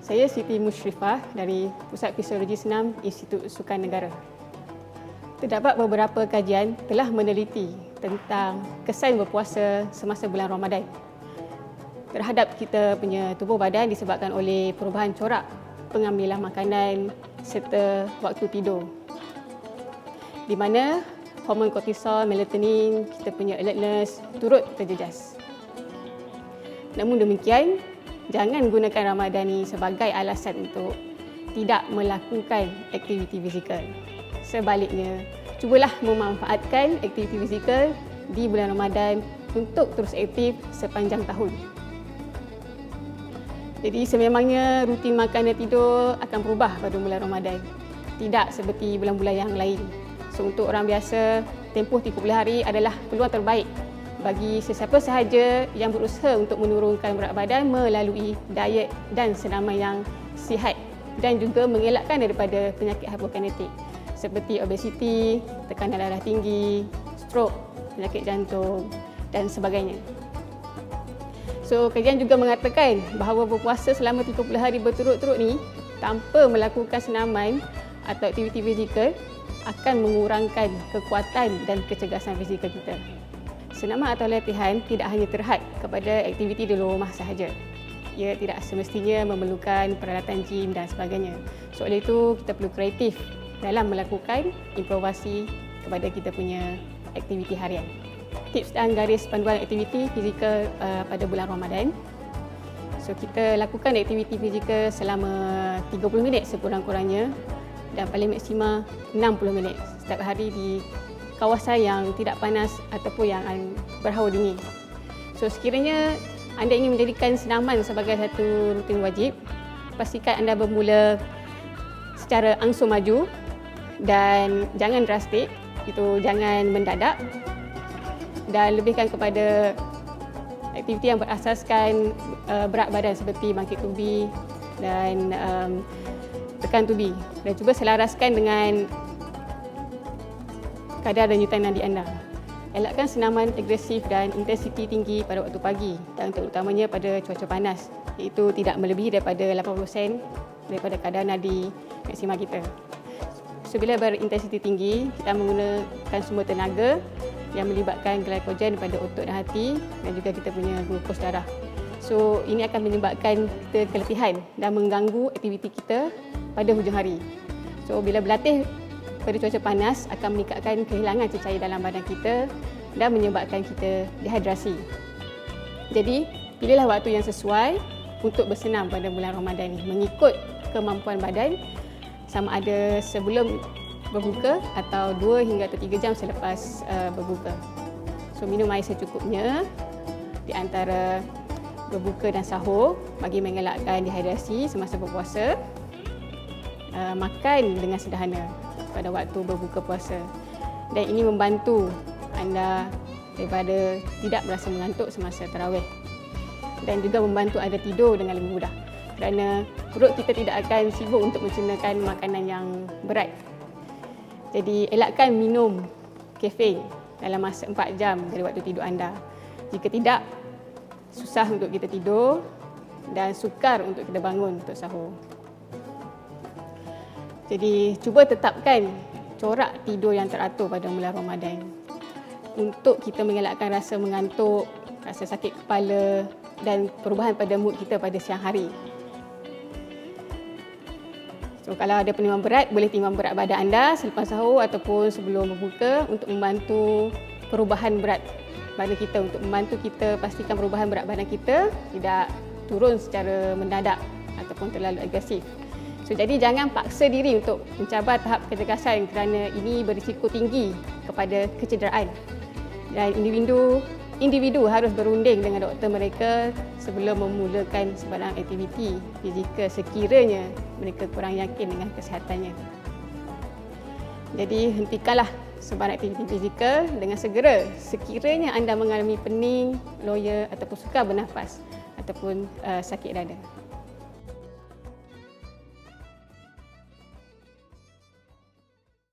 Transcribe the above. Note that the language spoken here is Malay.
Saya Siti Musyrifah dari Pusat Fisiologi Senam Institut Sukan Negara. Terdapat beberapa kajian telah meneliti tentang kesan berpuasa semasa bulan Ramadan terhadap kita punya tubuh badan disebabkan oleh perubahan corak pengambilan makanan serta waktu tidur. Di mana hormon kortisol, melatonin, kita punya alertness turut terjejas. Namun demikian, jangan gunakan Ramadan ini sebagai alasan untuk tidak melakukan aktiviti fizikal. Sebaliknya, cubalah memanfaatkan aktiviti fizikal di bulan Ramadan untuk terus aktif sepanjang tahun. Jadi sememangnya rutin makan dan tidur akan berubah pada bulan Ramadan. Tidak seperti bulan-bulan yang lain. So, untuk orang biasa, tempoh 30 hari adalah peluang terbaik bagi sesiapa sahaja yang berusaha untuk menurunkan berat badan melalui diet dan senaman yang sihat dan juga mengelakkan daripada penyakit hipokinetik seperti obesiti, tekanan darah tinggi, strok, penyakit jantung dan sebagainya. So, kajian juga mengatakan bahawa berpuasa selama 30 hari berturut-turut ni tanpa melakukan senaman atau aktiviti fizikal akan mengurangkan kekuatan dan kecergasan fizikal kita. Senaman atau latihan tidak hanya terhad kepada aktiviti di luar rumah sahaja. Ia tidak semestinya memerlukan peralatan gym dan sebagainya. So, oleh itu, kita perlu kreatif dalam melakukan improvisasi kepada kita punya aktiviti harian. Tips dan garis panduan aktiviti fizikal pada bulan Ramadan. So, kita lakukan aktiviti fizikal selama 30 minit sekurang-kurangnya dan paling maksima 60 minit setiap hari di kawasan yang tidak panas ataupun yang berhawa dingin. So, sekiranya anda ingin menjadikan senaman sebagai satu rutin wajib, pastikan anda bermula secara angsur maju dan jangan drastik, itu jangan mendadak dan lebihkan kepada aktiviti yang berasaskan berat badan seperti bangkit tubi dan tekan tubi dan cuba selaraskan dengan kadar denyutan nadi anda. Elakkan senaman agresif dan intensiti tinggi pada waktu pagi dan terutamanya pada cuaca panas, iaitu tidak melebihi daripada 80% daripada kadar nadi maksima kita. So, bila berintensiti tinggi, kita menggunakan sumber tenaga yang melibatkan glykogen pada otot dan hati dan juga kita punya glukos darah. So, ini akan menyebabkan kita keletihan dan mengganggu aktiviti kita pada hujung hari. So, bila berlatih pada cuaca panas akan meningkatkan kehilangan cecair dalam badan kita dan menyebabkan kita dehidrasi. Jadi, pilihlah waktu yang sesuai untuk bersenam pada bulan Ramadan ini mengikut kemampuan badan, sama ada sebelum berbuka atau 2 hingga 3 jam selepas berbuka. So, minum air secukupnya di antara berbuka dan sahur bagi mengelakkan dehidrasi semasa berpuasa. Makan dengan sederhana pada waktu berbuka puasa dan ini membantu anda daripada tidak berasa mengantuk semasa tarawih dan juga membantu anda tidur dengan lebih mudah kerana perut kita tidak akan sibuk untuk mencernakan makanan yang berat. Jadi elakkan minum kafein dalam masa 4 jam dari waktu tidur anda. Jika tidak, susah untuk kita tidur dan sukar untuk kita bangun untuk sahur. Jadi, cuba tetapkan corak tidur yang teratur pada bulan Ramadan untuk kita mengelakkan rasa mengantuk, rasa sakit kepala dan perubahan pada mood kita pada siang hari. So, kalau ada penimbangan berat, boleh timbang berat badan anda selepas sahur ataupun sebelum berbuka untuk membantu perubahan berat badan kita, untuk membantu kita pastikan perubahan berat badan kita tidak turun secara mendadak ataupun terlalu agresif. So, jadi jangan paksa diri untuk mencabar tahap kecergasan kerana ini berisiko tinggi kepada kecederaan. Dan individu harus berunding dengan doktor mereka sebelum memulakan sebarang aktiviti fizikal sekiranya mereka kurang yakin dengan kesihatannya. Jadi hentikanlah sebarang aktiviti fizikal dengan segera sekiranya anda mengalami pening, loya ataupun sukar bernafas ataupun sakit dada.